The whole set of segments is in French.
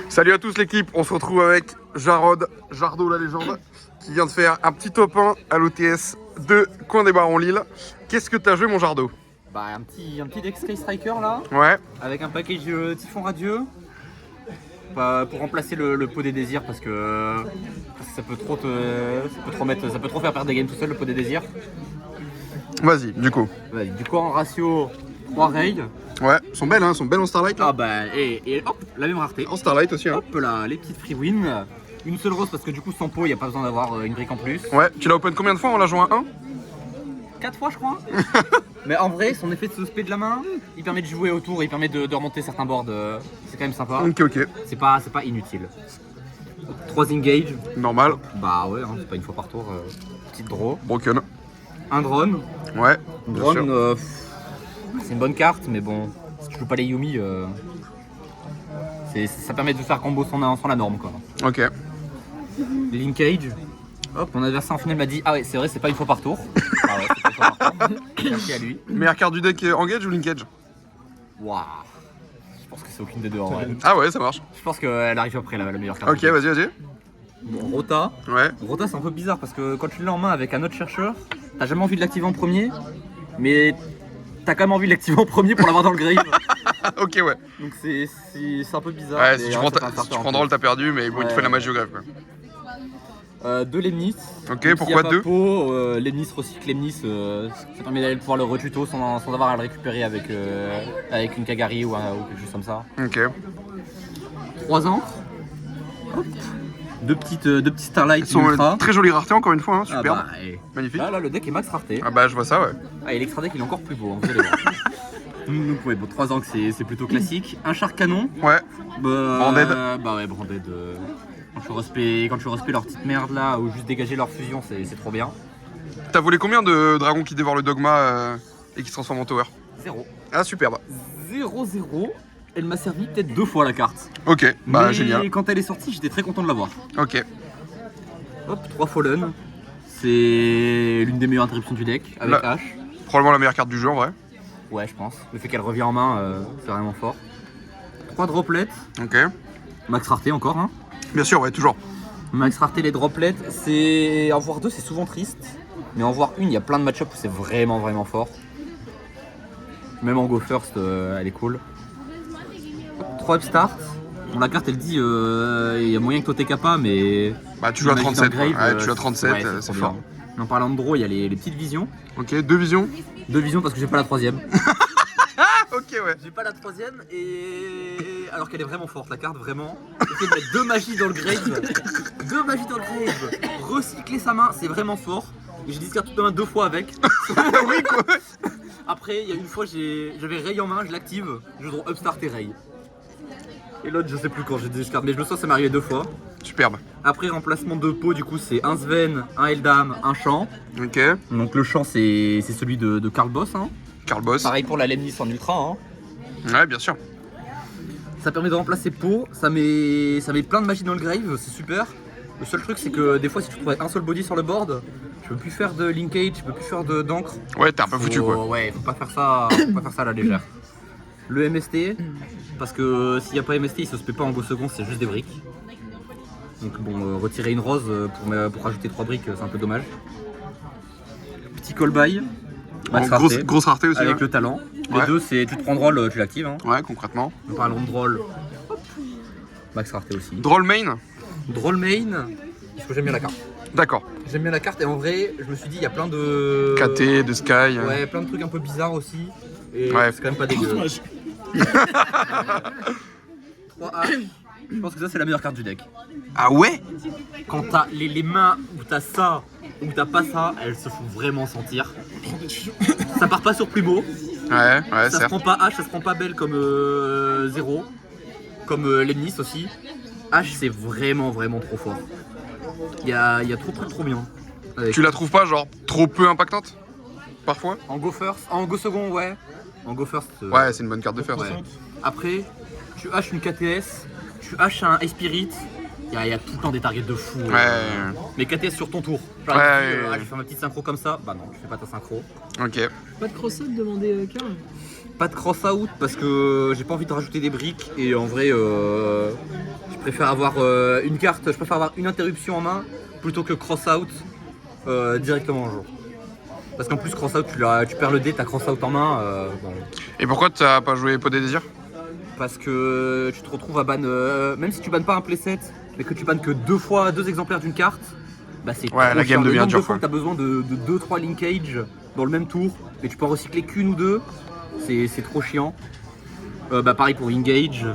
Salut à tous l'équipe, on se retrouve avec Jarod, Jardo la légende, qui vient de faire un petit top 1 à l'OTS de Coin des Barons Lille. Qu'est-ce que t'as joué mon Jardo? Bah un petit deck Sky Striker là, Ouais. avec un package Typhon Radieux. Pour remplacer le pot des désirs parce que ça peut trop faire perdre des games tout seul, le pot des désirs. Vas-y, du coup. Ouais, du coup en ratio 3 raids. Ouais, sont belles en Starlight là. Ah bah et hop, la même rareté. En Starlight aussi hein. Hop là, les petites free win. Une seule rose parce que du coup sans pot il n'y a pas besoin d'avoir une brique en plus. Ouais, tu l'as open combien de fois? On l'a joué à 1? 4 fois je crois. Mais en vrai son effet de se spé de la main, il permet de jouer autour, il permet de remonter certains boards, c'est quand même sympa. Ok. C'est pas inutile. 3 engage. Normal. Bah ouais, hein, c'est pas une fois par tour. Petite draw. Broken. Un drone. Ouais. Bien sûr. Drone, c'est une bonne carte, mais bon, si tu joues pas les Yumi, ça permet de faire combo sans la norme quoi. Ok. Linkage. Hop, mon adversaire en finale m'a dit ah ouais c'est vrai c'est pas une fois par tour. Ah ouais c'est pas une fois par tour. Merci à lui. Meilleure carte du deck Engage ou Linkage? Waouh. Je pense que c'est aucune des deux en vrai. Ah ouais, ça marche. Je pense qu'elle arrive après la meilleure carte. Ok, vas-y. Bon, Rota. Ouais. Rota c'est un peu bizarre parce que quand tu l'as en main avec un autre chercheur, t'as jamais envie de l'activer en premier, mais t'as quand même envie de l'activer en premier pour l'avoir dans le grave. Ok, ouais. Donc c'est un peu bizarre. Ouais, mais si tu prends drôle, t'as perdu, mais bon, il te fait la magie au grave quoi. Deux Lemnis. Ok, pourquoi deux? Lemnis recycle Lemnis, ça permet d'aller pouvoir le retuto sans avoir à le récupérer avec une Kagari ou quelque chose comme ça. Ok. 3 ans. Hop. Deux petites Starlight Ils sont ultra. très jolies raretés encore une fois, hein, Ah super. bah, Magnifique. Là le deck est max rareté. Ah bah je vois ça ouais. Ah et l'extra deck il est encore plus beau, hein, vous allez voir. Donc ouais, bon 3 ans que c'est plutôt classique. Un char canon. Ouais. Branded. Bah ouais branded. Quand tu respectes leur petite merde là, ou juste dégager leur fusion, c'est trop bien. T'as volé combien de dragons qui dévorent le dogma et qui se transforment en tower? 0. Ah superbe. 0-0. Elle m'a servi peut-être 2 fois la carte. Ok, bah mais génial. quand elle est sortie, j'étais très content de l'avoir. Ok. Hop, 3 Fallen. C'est l'une des meilleures interruptions du deck avec H. Probablement la meilleure carte du jeu en vrai. Ouais, je pense. Le fait qu'elle revient en main, c'est vraiment fort. 3 droplets. Ok. Max rareté encore, hein. Bien sûr, ouais, toujours. Max rareté les droplets, c'est. En voir 2, c'est souvent triste. Mais en voir une, il y a plein de match-up où c'est vraiment fort. Même en Go First, elle est cool. 3 upstart. Bon, la carte elle dit il y a moyen que toi t'es capable, mais. Bah tu joues à 37, grave, ouais, tu joues à 37, ouais, c'est trop fort. bien. Mais en parlant de draw, il y a les petites visions. Ok, 2 visions. 2 visions parce que j'ai pas la 3ème. Ok, ouais. J'ai pas la 3ème et. Alors qu'elle est vraiment forte, la carte vraiment. Essayer de mettre 2 magies dans le grave. 2 magies dans le grave. Recycler sa main, c'est vraiment fort. Et j'ai discard toute ma main 2 fois avec. Oui, quoi. Après, il y a une fois, j'avais Ray en main, je l'active, je draw Upstart et Ray. Et l'autre, je sais plus quand j'ai discard, mais je le sens, ça m'est arrivé 2 fois. Superbe. Après, remplacement de pot, du coup, c'est un Sven, un Eldam, un champ. Ok. Donc le champ, c'est celui de Karl Boss. Hein. Karl Boss. Pareil pour la Lemnis en ultra. Hein. Ouais, bien sûr. Ça permet de remplacer pot, ça met plein de magie dans le grave, c'est super. Le seul truc, c'est que des fois, si tu trouves un seul body sur le board, je peux plus faire de linkage, je peux plus faire d'encre. Ouais, t'es un peu foutu quoi. Ouais, faut pas faire ça à la légère. Le MST, parce que s'il n'y a pas MST, il se spé pas en go second, c'est juste des briques. Donc bon, retirer une rose pour rajouter 3 briques, c'est un peu dommage. Petit call by. Grosse rareté aussi. Avec ouais. le talent. Les Ouais. deux, c'est tu te prends drôle, tu l'actives. Hein. Ouais, concrètement. En parlant de drôle, max rareté aussi. Droll main. Drôle main, parce que j'aime bien la carte. D'accord. J'aime bien la carte et en vrai, je me suis dit, il y a plein de. KT, de Sky. Ouais, plein de trucs un peu bizarres aussi. Et Ouais. c'est quand même pas dégueu. 3H. Je pense que ça, c'est la meilleure carte du deck. Ah ouais? Quand t'as les mains où t'as ça ou t'as pas ça, elles se font vraiment sentir. Ça part pas sur plus beau. Ouais, Ça se certes. prend pas H, ça se prend pas belle comme 0. Comme Lemnis aussi. H, c'est vraiment trop fort. Il y a trop de trucs trop bien. Avec. Tu la trouves pas genre trop peu impactante? Parfois? En go first, en go second, ouais. En go first. Ouais, c'est une bonne carte de first. Ouais. Après, tu haches une KTS, tu haches un Spirit. Il y a tout le temps des targets de fou. Ouais. Mais KTS sur ton tour. Genre, Ouais, tu dis, ouais. je vais faire ma petite synchro comme ça. Bah non, tu fais pas ta synchro. Ok. Pas de cross-up demandé Karl. Pas de cross-out parce que j'ai pas envie de rajouter des briques. Et en vrai, je préfère avoir une carte, je préfère avoir une interruption en main plutôt que cross-out directement en jeu. Parce qu'en plus cross-out, tu perds le dé, t'as cross-out en main. Bon. Et pourquoi t'as pas joué Pot des Désirs? Parce que tu te retrouves à ban, même si tu bannes pas un playset, mais que tu bannes que deux exemplaires d'une carte, bah c'est Ouais, la game devient dure. De fois que t'as besoin de 2-3 linkages dans le même tour, et tu peux en recycler qu'une ou deux, c'est trop chiant. Bah pareil pour Engage.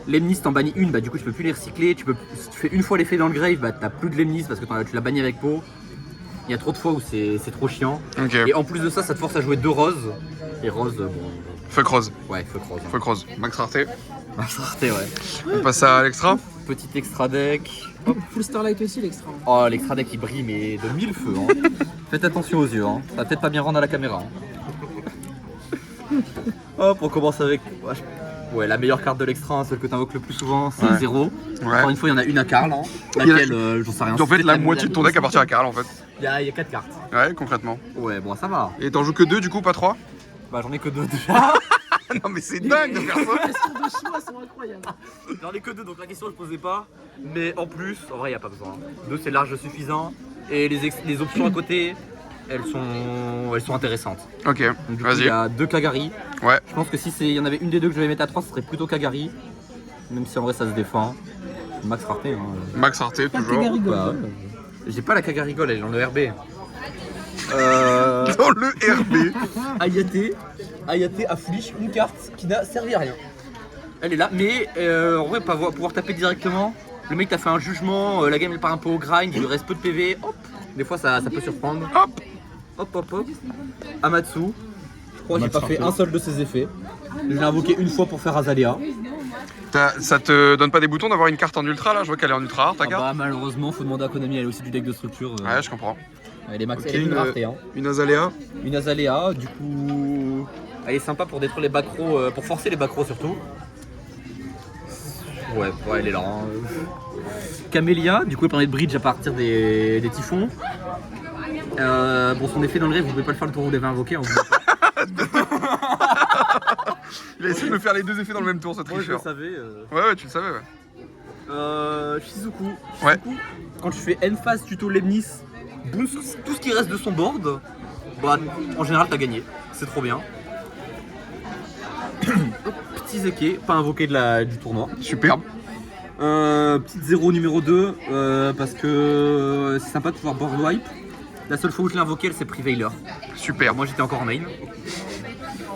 Lemnis t'en bannis une, bah du coup tu peux plus les recycler. Si tu fais une fois l'effet dans le grave, bah t'as plus de Lemnis parce que tu l'as banni avec pot. Il y a trop de fois où c'est trop chiant. Okay. Et en plus de ça, ça te force à jouer 2 roses. Et rose, bon. Fuck Rose. Ouais, fuck rose. Fuck Rose. Max rareté. Max rareté, ouais. On passe à l'extra. Petit extra deck. Full Starlight aussi, l'extra. Oh, l'extra deck il brille, mais de 1000 feux. Hein. Faites attention aux yeux, hein. Ça va peut-être pas bien rendre à la caméra. Hein. Hop, on commence avec. Ouais, la meilleure carte de l'extra, celle que tu invoques le plus souvent, c'est 0. Ouais. Encore une fois, il y en a une à Karl. Hein, laquelle, j'en sais rien. En fait, la moitié de ton deck appartient à Karl en fait. Il y a 4 cartes. Ouais, concrètement. Ouais, bon, ça va. Et t'en joues que 2 du coup, pas 3? Bah, j'en ai que 2 déjà. Non, mais c'est dingue de faire ça. Les questions de choix sont incroyables. J'en ai que 2, donc la question je posais pas. Mais en plus, en vrai, il n'y a pas besoin. 2, c'est large suffisant. Et les options à côté, elles sont intéressantes. Ok, Donc, du coup, il vas-y. y a 2 Kagari. Ouais. Je pense que si il y en avait une des deux que je vais mettre à 3, ce serait plutôt Kagari. Même si en vrai ça se défend. Max rareté. Hein. Max rareté, Pas toujours. Kagari Gold. Bah, ouais. J'ai pas la Kagari Gold, elle est dans le RB. Dans le RB. Ayate afflige une carte qui n'a servi à rien. Elle est là, mais en vrai, pouvoir taper directement. Le mec t'a fait un jugement, la game elle part un peu au grind, il lui reste peu de PV. Hop. Des fois ça peut surprendre. Hop. Hop, hop, hop. Amatsu. Je crois que j'ai pas fait un seul de ses effets. Je l'ai invoqué une fois pour faire Azalea. Ça te donne pas des boutons d'avoir une carte en ultra là? Je vois qu'elle est en ultra rare ta carte. Bah, malheureusement, faut demander à Konami, elle est aussi du deck de structure. Ouais, je comprends. Elle est max, Ok, elle est une rareté. Hein. Une Azalea. Une Azalea, du coup. Elle est sympa pour détruire les backrows, pour forcer les backrows surtout. Ouais, elle est là. Hein. Camélia, du coup, elle permet de bridge à partir des typhons. Bon, son effet dans le grave, vous pouvez pas le faire le tour où vous l'avez invoqué. Hein, Il a essayé de me faire les 2 effets dans le même tour, ce Moi, je le tricheur. savais. Ouais, tu le savais, ouais. Shizuku. Ouais. Quand tu fais N-phase tuto Lemnis, boost tout ce qui reste de son board, bah, en général, t'as gagné. C'est trop bien. Petit Zeke, pas invoqué du tournoi. Superbe. Petite 0 numéro 2, parce que c'est sympa de pouvoir board wipe. La seule fois où je l'ai invoqué, elle s'est Prevailer. Superbe. Moi j'étais encore en main.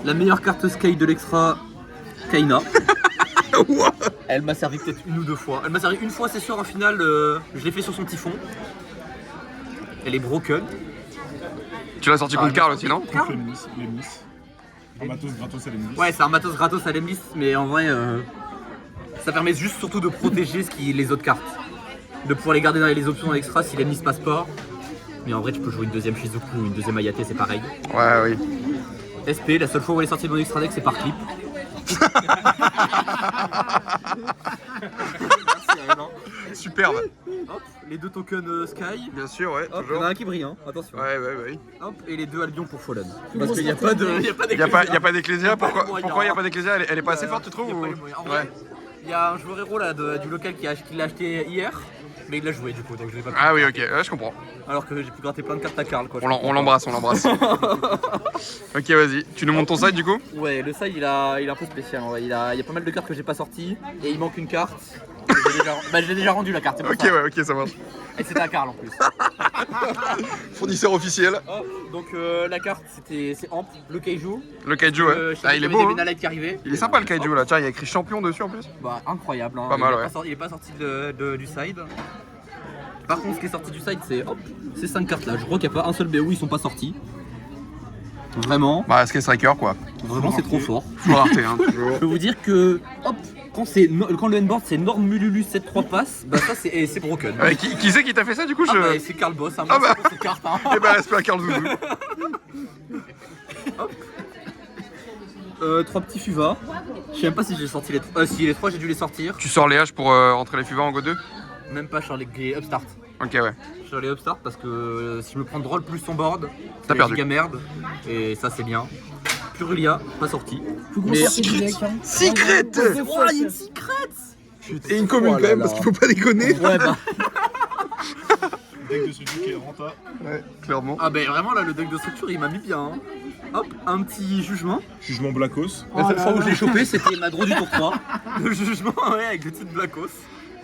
La meilleure carte Sky de l'extra, Kaina. Elle m'a servi peut-être une ou 2 fois. Elle m'a servi une fois, c'est sûr, en finale, je l'ai fait sur son typhon. Elle est broken. Tu l'as sorti contre Karl aussi, non? Contre les Miss. Un matos gratos à les Miss. Ouais, c'est un matos gratos à Lemnis, mais en vrai, ça permet juste surtout de protéger les autres cartes. De pouvoir les garder dans les options extra si Lemnis passe pas. Mais en vrai, tu peux jouer une deuxième Shizuku ou une deuxième Ayate, c'est pareil. Ouais, oui. SP, la seule fois où elle est sortie de mon extra deck, c'est par clip. Superbe. Hop, les 2 tokens Sky. Bien sûr, ouais, Hop, il y en toujours. a un qui brille, hein. Attention. Ouais. Hop, et les 2 Albion pour Fallen. Plus Parce grosse qu'il n'y a carte, pas de. Y a pas d'Ecclesia? Pourquoi moyen. il n'y a pas d'Ecclesia? Elle est pas assez forte, tu trouves? Y a ou- pas les moyens. En Ouais. vrai, il y a un joueur héros là, du local qui l'a acheté hier, mais il l'a joué du coup, donc je vais pas. Ah oui, ok, ouais, je comprends. Alors que j'ai pu gratter plein de cartes à Karl quoi. On l'embrasse, on l'embrasse. Ok, vas-y. Tu nous montres ton side du coup? Ouais, le side il est un peu spécial. En vrai. Il y a pas mal de cartes que j'ai pas sorties et il manque une carte. Je l'ai déjà rendu la carte. c'est pour Ok, ça. ouais, ok, ça marche. Et c'était à Karl en plus. Fournisseur officiel. Hop, donc la carte c'est Amp, le Kaiju. Le Kaiju, ouais. Ah, il est beau. Hein. Qui arrivait. Il est sympa le Kaiju là. Tiens, il y a écrit champion dessus en plus. Bah incroyable. Hein. Pas mal, ouais. Il est pas sorti du side. Par contre, ce qui est sorti du side, c'est ces 5 cartes là. Je crois qu'il n'y a pas un seul BO, ils sont pas sortis. Vraiment, Bah, Sky Striker quoi. vraiment c'est trop fort. Toujours rareté, hein, toujours. Je peux vous dire que quand le N-board c'est Norm Mululu 7-3 passes, bah ça c'est broken. Qui c'est qui t'a fait ça du coup? Ah bah, c'est Karl Boss, hein, Ah bah. pour ces cartes. Hein. Eh ben, respect à Karl Zouzou. 3 petits Fuva. Je sais même pas si j'ai sorti les 3. Si les 3 j'ai dû les sortir. Tu sors les haches pour entrer les FUVA en Go 2? Même pas sur les Upstart. Ok, ouais. Sur les Upstart parce que si je me prends Droll plus son board, T'as perdu. giga merde. Et ça c'est bien. Purulia, pas sorti. Plus Mais- grosse sortie du deck. Hein. Secret. Ouais, Oh, il y a une secret. Et une commune quand même, parce qu'il faut pas déconner. Ouais, bah. Deck de structure qui est renta. Ouais, clairement. Ah, bah vraiment, là, le deck de structure, il m'a mis bien. Hein. Hop, un petit jugement. Jugement Blackos. La seule fois où je l'ai chopé, c'était ma draw du tour 3. Le jugement, ouais, avec le titre Blackos.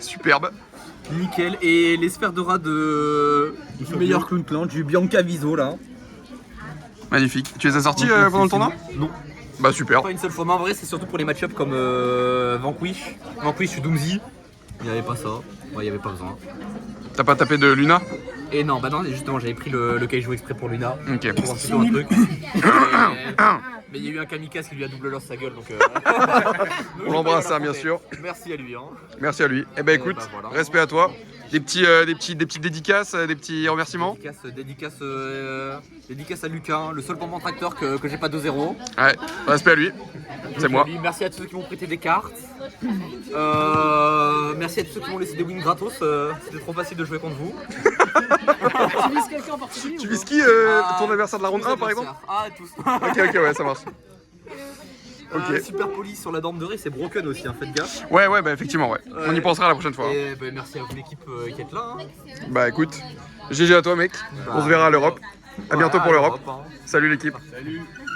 Superbe. Nickel. Et les sphères de rat du meilleur clown clan, du Bianca Viso, là. Magnifique. Tu les as sortis pendant le tournoi? Non. Bah super. Pas une seule fois, mais en vrai, c'est surtout pour les match-ups comme Vanquish ou Doomsy. Il n'y avait pas ça. Ouais, il n'y avait pas besoin. T'as pas tapé de Luna? Et non, bah non, justement, j'avais pris le kaiju exprès pour Luna. Ok. Pour un petit peu un truc. Mais il y a eu un kamikaze qui lui a double lost sa gueule, donc. On l'embrasse, hein, bien sûr. Merci à lui. Hein. Merci à lui. Eh ben écoute, bah, voilà. respect à toi. Des petites dédicaces, des petits remerciements. Dédicace à Lucas, hein, le seul bonbon tracteur que j'ai pas 2-0. Ouais, respect à lui. C'est moi. Merci à tous ceux qui m'ont prêté des cartes. Merci à tous ceux qui m'ont laissé des wins gratos. C'était trop facile de jouer contre vous. Tu vises quelqu'un en particulier Tu ou vises pas qui ton adversaire de la ronde 1 par exemple? Ah, tous. Ok, ouais, ça marche. Ok. Super poli sur la dame de riz, c'est broken aussi, hein, faites gaffe. Ouais, bah effectivement, ouais. On y pensera la prochaine fois. Et bah, merci à vous l'équipe qui est là. Hein. Bah écoute, GG à toi mec. On se verra à l'Europe. À bientôt pour l'Europe. Hein. Salut l'équipe. Salut.